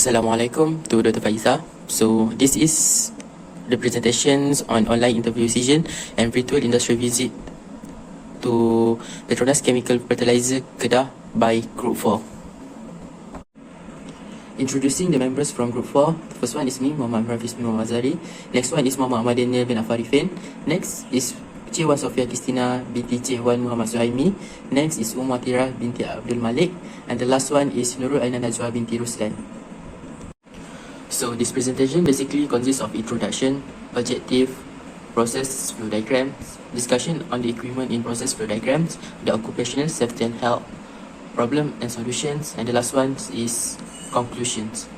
Assalamualaikum to Dr. Faiza. So this is the presentations on online interview season and virtual industrial visit to Petronas Chemical Fertiliser Kedah by Group 4. Introducing the members from Group 4. The first one is me, Muhammad Hafiz bin Muhammad Zari. Next one is Muhammad Ahmad Daniel bin Afarifin. Next is Cik Sofia Kristina binti Cik Muhammad Suhaimi. Next is Tira binti Abdul Malik. And the last one is Nurul Aina Najwa binti Ruslan. So this presentation basically consists of introduction, objective, process flow diagrams, discussion on the equipment in process flow diagrams, the occupational safety and health, problem and solutions, and the last one is conclusions.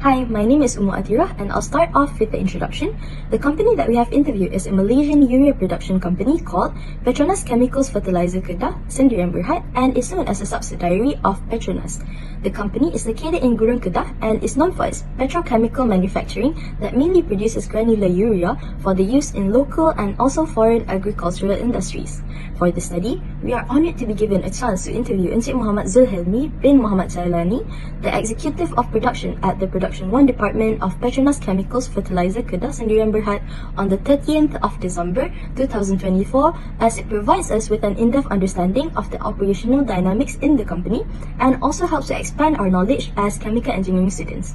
Hi, my name is Tira, and I'll start off with the introduction. The company that we have interviewed is a Malaysian urea production company called Petronas Chemicals Fertiliser Kedah, Sdn Bhd, and is known as a subsidiary of Petronas. The company is located in Gurun, Kedah, and is known for its petrochemical manufacturing that mainly produces granular urea for the use in local and also foreign agricultural industries. For the study, we are honored to be given a chance to interview Encik Muhammad Zulhelmi bin Muhammad Jailani, the Executive of Production at the Production 1 Department of Petronas Chemicals Fertiliser Kedah, Sdn Bhd, on the 30th of December 2024, as it provides us with an in-depth understanding of the operational dynamics in the company and also helps to expand our knowledge as chemical engineering students.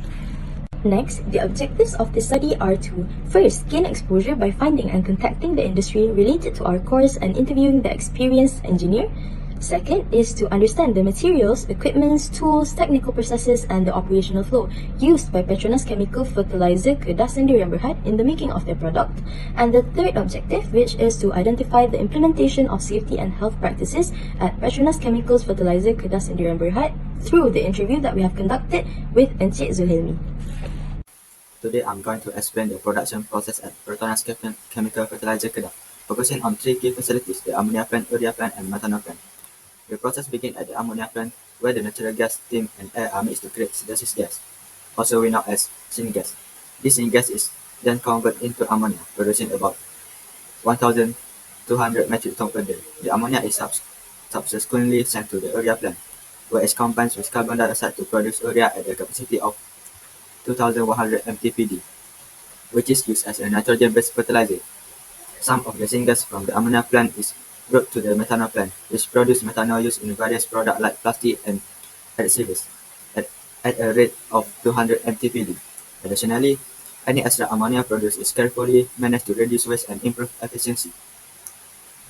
Next, the objectives of this study are to first gain exposure by finding and contacting the industry related to our course and interviewing the experienced engineer. Second is to understand the materials, equipments, tools, technical processes, and the operational flow used by Petronas Chemical Fertiliser Kedah Sdn Bhd in the making of their product. And the third objective, which is to identify the implementation of safety and health practices at Petronas Chemicals Fertiliser Kedah Sdn Bhd through the interview that we have conducted with Encik Zulhelmi. Today I'm going to explain the production process at Petronas Chemical Fertiliser Kedah, focusing on three key facilities: the ammonia plant, urea plant, and methanol plant. The process begins at the ammonia plant, where the natural gas, steam, and air are mixed to create synthesis gas, also known as syngas. This syngas is then converted into ammonia, producing about 1,200 metric tons per day. The ammonia is subsequently sent to the urea plant, where it combines with carbon dioxide to produce urea at a capacity of 2,100 mtpd, which is used as a nitrogen-based fertilizer. Some of the syngas from the ammonia plant is brought to the methanol plant, which produces methanol used in various products like plastic and adhesives at a rate of 200 mtpd. Additionally, any extra ammonia produced is carefully managed to reduce waste and improve efficiency.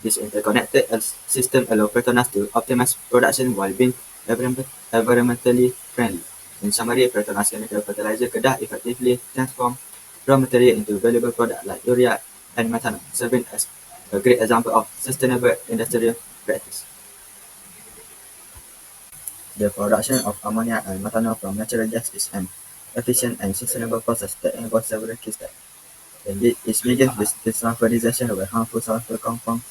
This interconnected system allows Petronas to optimize production while being environmentally friendly. In summary, Petronas Chemical Fertiliser Kedah effectively transforms raw material into valuable products like urea and methanol, serving as a great example of sustainable industrial practice. The production of ammonia and methanol from natural gas is an efficient and sustainable process that involves several key steps. It begins with desulfurization, where harmful sulfur compounds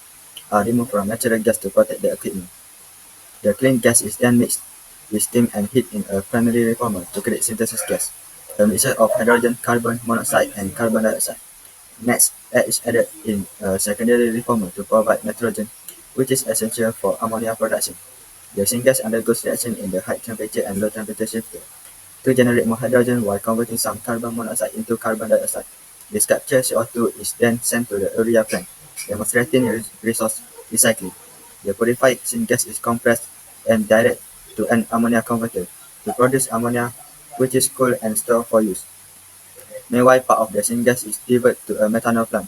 are removed from natural gas to protect the equipment. The clean gas is then mixed with steam and heat in a primary reformer to create synthesis gas, a mixture of hydrogen, carbon monoxide, and carbon dioxide. Next, air is added in a secondary reformer to provide nitrogen, which is essential for ammonia production. The syngas undergoes reaction in the high temperature and low temperature shifter to generate more hydrogen while converting some carbon monoxide into carbon dioxide. This captured CO2 is then sent to the urea plant, demonstrating resource recycling. The purified syngas is compressed and directed to an ammonia converter to produce ammonia, which is cooled and stored for use. Meanwhile, part of the syngas is diverted to a methanol plant,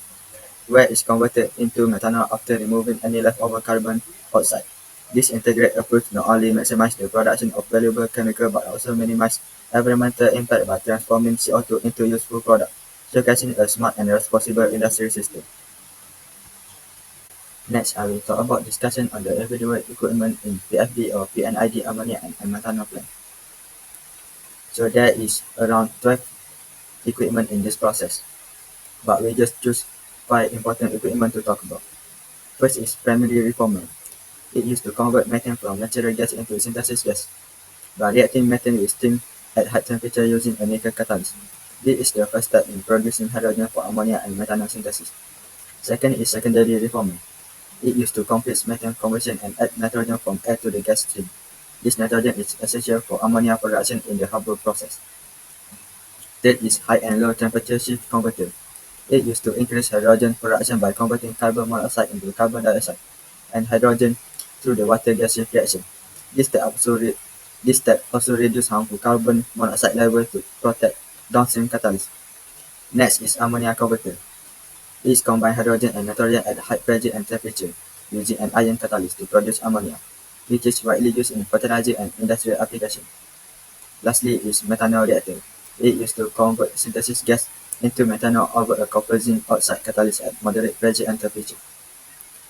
where it is converted into methanol after removing any leftover carbon dioxide. This integrated approach not only maximizes the production of valuable chemical but also minimizes environmental impact by transforming CO2 into useful product, showcasing a smart and responsible industry system. Next, I will talk about discussion on the individual equipment in PFD or PNID ammonia and methanol plant. So there is around 12 equipment in this process, but we just choose 5 important equipment to talk about. First is primary reformer. It used to convert methane from natural gas into synthesis gas by reacting methane with steam at high temperature using a nickel catalyst. This is the first step in producing hydrogen for ammonia and methanol synthesis. Second is secondary reformer. It used to compress methane conversion and add nitrogen from air to the gas stream. This nitrogen is essential for ammonia production in the Haber process. Third is high and low temperature shift converter. It used to increase hydrogen production by converting carbon monoxide into carbon dioxide and hydrogen through the water-gas shift reaction. This step also reduces harmful carbon monoxide level to protect downstream catalysts. Next is ammonia converter. It combines hydrogen and nitrogen at high pressure and temperature using an ion catalyst to produce ammonia, which is widely used in fertilizer and industrial applications. Lastly is methanol reactor. It used to convert synthesis gas into methanol over a copper zinc oxide catalyst at moderate pressure and temperature.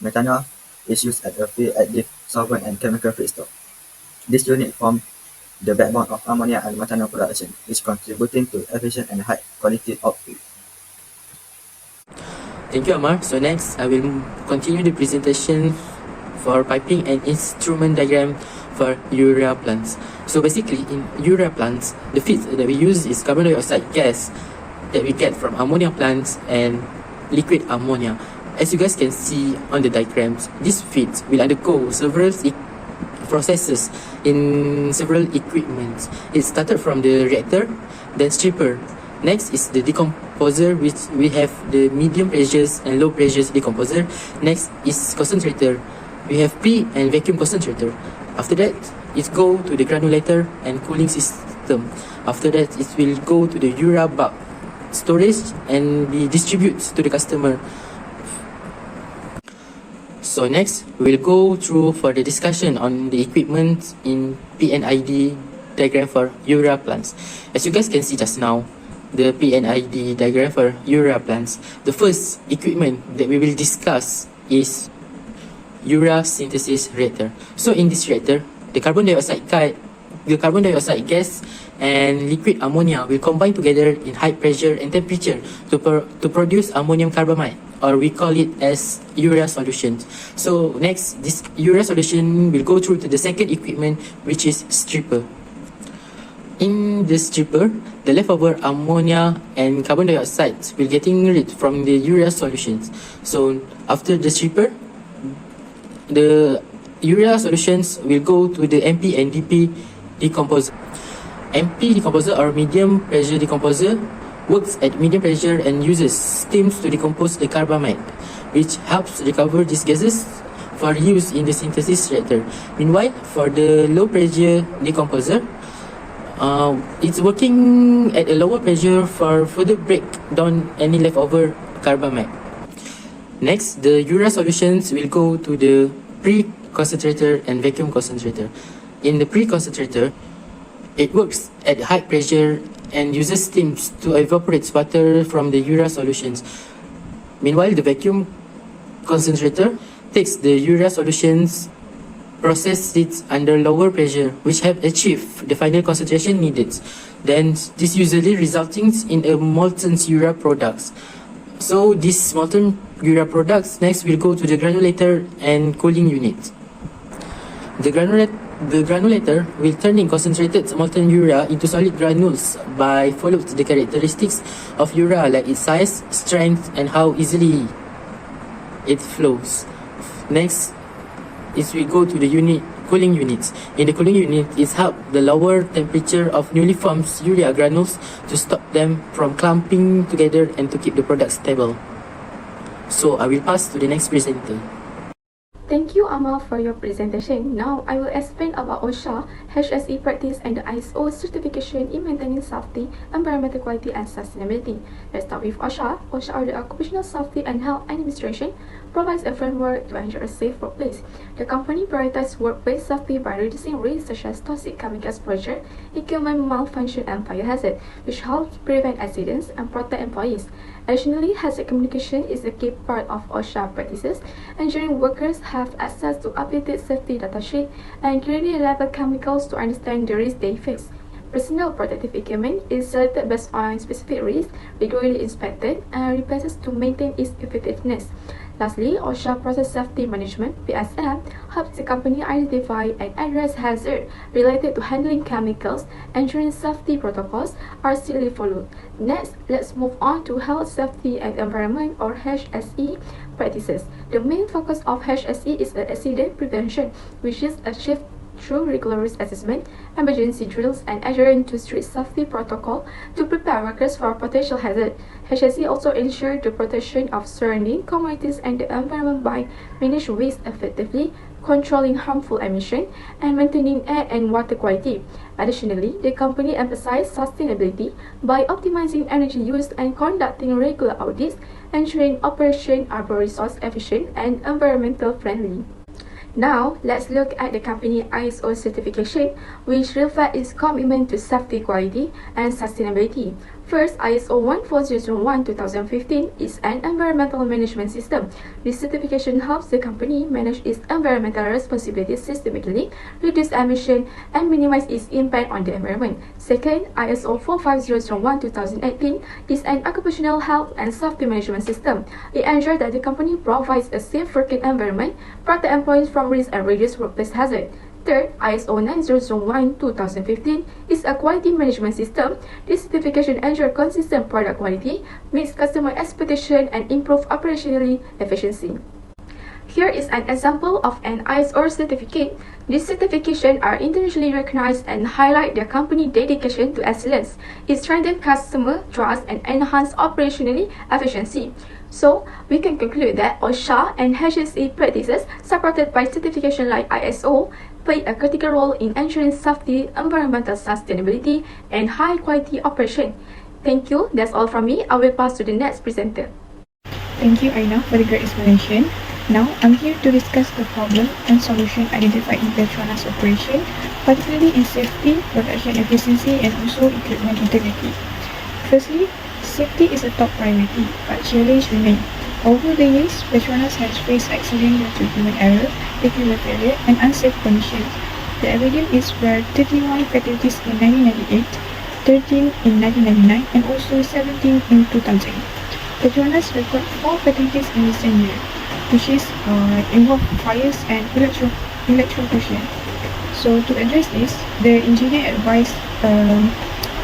Methanol is used as a fuel additive, solvent, and chemical feedstock. This unit forms the backbone of ammonia and methanol production, which contributing to efficient and high quality output. Thank you, Amar. So next, I will continue the presentation for piping and instrument diagram for urea plants. So basically, in urea plants, the feed that we use is carbon dioxide gas that we get from ammonia plants and liquid ammonia. As you guys can see on the diagrams, this feed will undergo several processes in several equipments. It started from the reactor, then stripper. Next is the decomposer, which we have the medium pressures and low pressures decomposer. Next is concentrator. We have pre and vacuum concentrator. After that, it go to the granulator and cooling system. After that, it will go to the urea bulk storage and be distributed to the customer. So next, we will go through for the discussion on the equipment in PNID diagram for urea plants. As you guys can see just now, the PNID diagram for urea plants, the first equipment that we will discuss is urea synthesis reactor. So in this reactor, the carbon dioxide gas and liquid ammonia will combine together in high pressure and temperature to produce ammonium carbamide, or we call it as urea solution. So next, this urea solution will go through to the second equipment, which is stripper. In the stripper, the leftover ammonia and carbon dioxide will getting rid from the urea solutions. So after the stripper, the urea solutions will go to the MP and DP decomposer. MP decomposer or medium pressure decomposer works at medium pressure and uses steams to decompose the carbamide, which helps recover these gases for use in the synthesis reactor. Meanwhile, for the low pressure decomposer, it's working at a lower pressure for further break down any leftover carbamide. Next, the urea solutions will go to the pre-concentrator and vacuum concentrator. In the pre-concentrator, it works at high pressure and uses steams to evaporate water from the urea solutions. Meanwhile, the vacuum concentrator takes the urea solutions, process it under lower pressure, which have achieved the final concentration needed. Then this usually resulting in a molten urea products. So these molten urea products next will go to the granulator and cooling unit. The granulator will turn in concentrated molten urea into solid granules by following the characteristics of urea, like its size, strength, and how easily it flows. Next is we go to the cooling units. In the cooling unit, it helps the lower temperature of newly formed urea granules to stop them from clumping together and to keep the product stable. So I will pass to the next presenter. Thank you, Amal, for your presentation. Now, I will explain about OSHA, HSE practice, and the ISO certification in maintaining safety, environmental quality, and sustainability. Let's start with OSHA. OSHA, or the Occupational Safety and Health Administration, provides a framework to ensure a safe workplace. The company prioritizes workplace safety by reducing risks such as toxic chemical exposure, equipment malfunction, and fire hazard, which helps prevent accidents and protect employees. Additionally, hazard communication is a key part of OSHA practices, ensuring workers have access to updated safety data sheet and clearly labeled chemicals to understand the risks they face. Personal protective equipment is selected based on specific risks, regularly inspected, and replaced to maintain its effectiveness. Lastly, OSHA Process Safety Management (PSM) helps the company identify and address hazards related to handling chemicals, ensuring safety protocols are strictly followed. Next, let's move on to Health, Safety, and Environment, or HSE practices. The main focus of HSE is accident prevention, which is achieved through rigorous assessment, emergency drills, and adhering to strict safety protocol to prepare workers for potential hazard. HSE also ensured the protection of surrounding communities and the environment by managing waste effectively, controlling harmful emission, and maintaining air and water quality. Additionally, the company emphasized sustainability by optimizing energy use and conducting regular audits, ensuring operations are resource efficient and environmental friendly. Now, let's look at the company ISO certification, which reflects its commitment to safety, quality, and sustainability. First, ISO 14001:2015 is an environmental management system. This certification helps the company manage its environmental responsibilities systematically, reduce emissions, and minimize its impact on the environment. Second, ISO 45001:2018 is an occupational health and safety management system. It ensures that the company provides a safe working environment, protect employees from risk, and reduce workplace hazard. Third, ISO 9001:2015 is a quality management system. This certification ensures consistent product quality, meets customer expectations, and improves operational efficiency. Here is an example of an ISO certificate. These certifications are internationally recognized and highlight the company's dedication to excellence. It strengthens customer trust and enhances operational efficiency. So, we can conclude that OSHA and HSE practices supported by certification like ISO play a critical role in ensuring safety, environmental sustainability, and high-quality operation. Thank you. That's all from me. I will pass to the next presenter. Thank you, Aina, for the great explanation. Now, I'm here to discuss the problem and solution identified in Petronas operation, particularly in safety, production efficiency, and also equipment integrity. Firstly, safety is a top priority, but challenges remain. Over the years, Petronas has faced accidents due to human error, equipment failure, and unsafe conditions. The evidence is where 31 fatalities in 1998, 13 in 1999, and also 17 in 2000. Petronas recorded 4 fatalities in the same year, which is involved fires and electrocution. So to address this, the engineer advised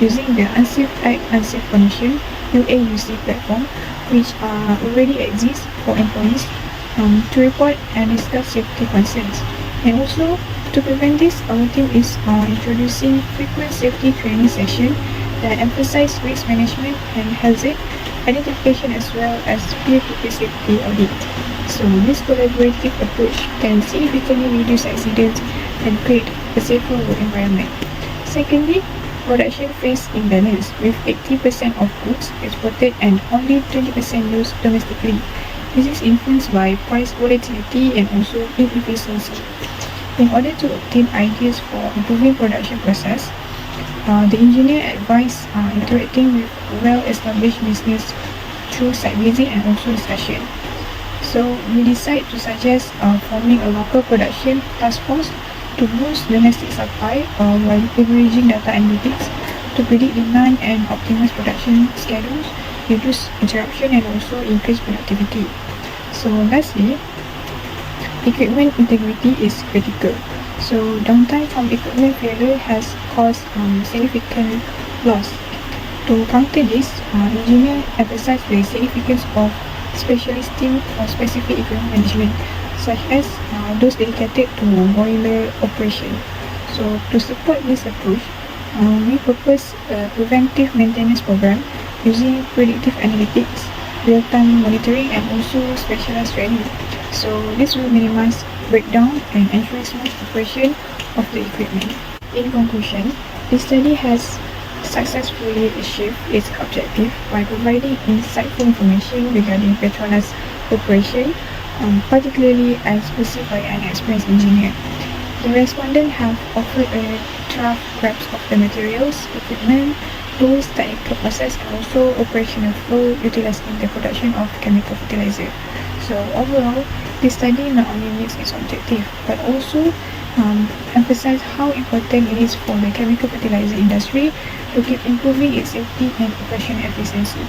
using the Unsafe Act Unsafe Condition UAUC platform, which already exists for employees to report and discuss safety concerns. And also to prevent this, our team is introducing frequent safety training sessions that emphasize risk management and hazard identification as well as peer-to-peer safety audit. So this collaborative approach can significantly reduce accidents and create a safer work environment. Secondly, production face imbalance with 80% of goods exported and only 20% used domestically. This is influenced by price volatility and also inefficiency. In order to obtain ideas for improving production process, the engineer advised interacting with well-established business through site visit and also discussion. So we decide to suggest forming a local production task force to boost domestic supply while leveraging data analytics to predict demand and optimize production schedules, reduce interruption, and also increase productivity. So lastly, equipment integrity is critical. So downtime from equipment failure has caused significant loss. To counter this, engineers emphasize the significance of specialist team for specific equipment management, such as those dedicated to boiler operation. So to support this approach, we propose a preventive maintenance program using predictive analytics, real-time monitoring, and also specialized training. So this will minimize breakdown and ensure smooth operation of the equipment. In conclusion, this study has successfully achieved its objective by providing insightful information regarding Petronas operation, particularly as perceived by an experienced engineer. The respondents have offered a rough grasp of the materials, equipment, tools, technical process, and also operational flow utilized in the production of chemical fertilizer. So overall, this study not only meets its objective, but also emphasize how important it is for the chemical fertilizer industry to keep improving its safety and operational efficiency.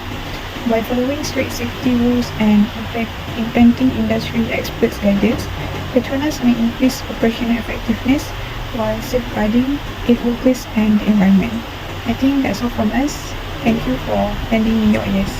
By following strict safety rules and implementing industry experts' guidance, Petronas may increase operational effectiveness while safeguarding its workplace and the environment. I think that's all from us. Thank you for lending me your ears.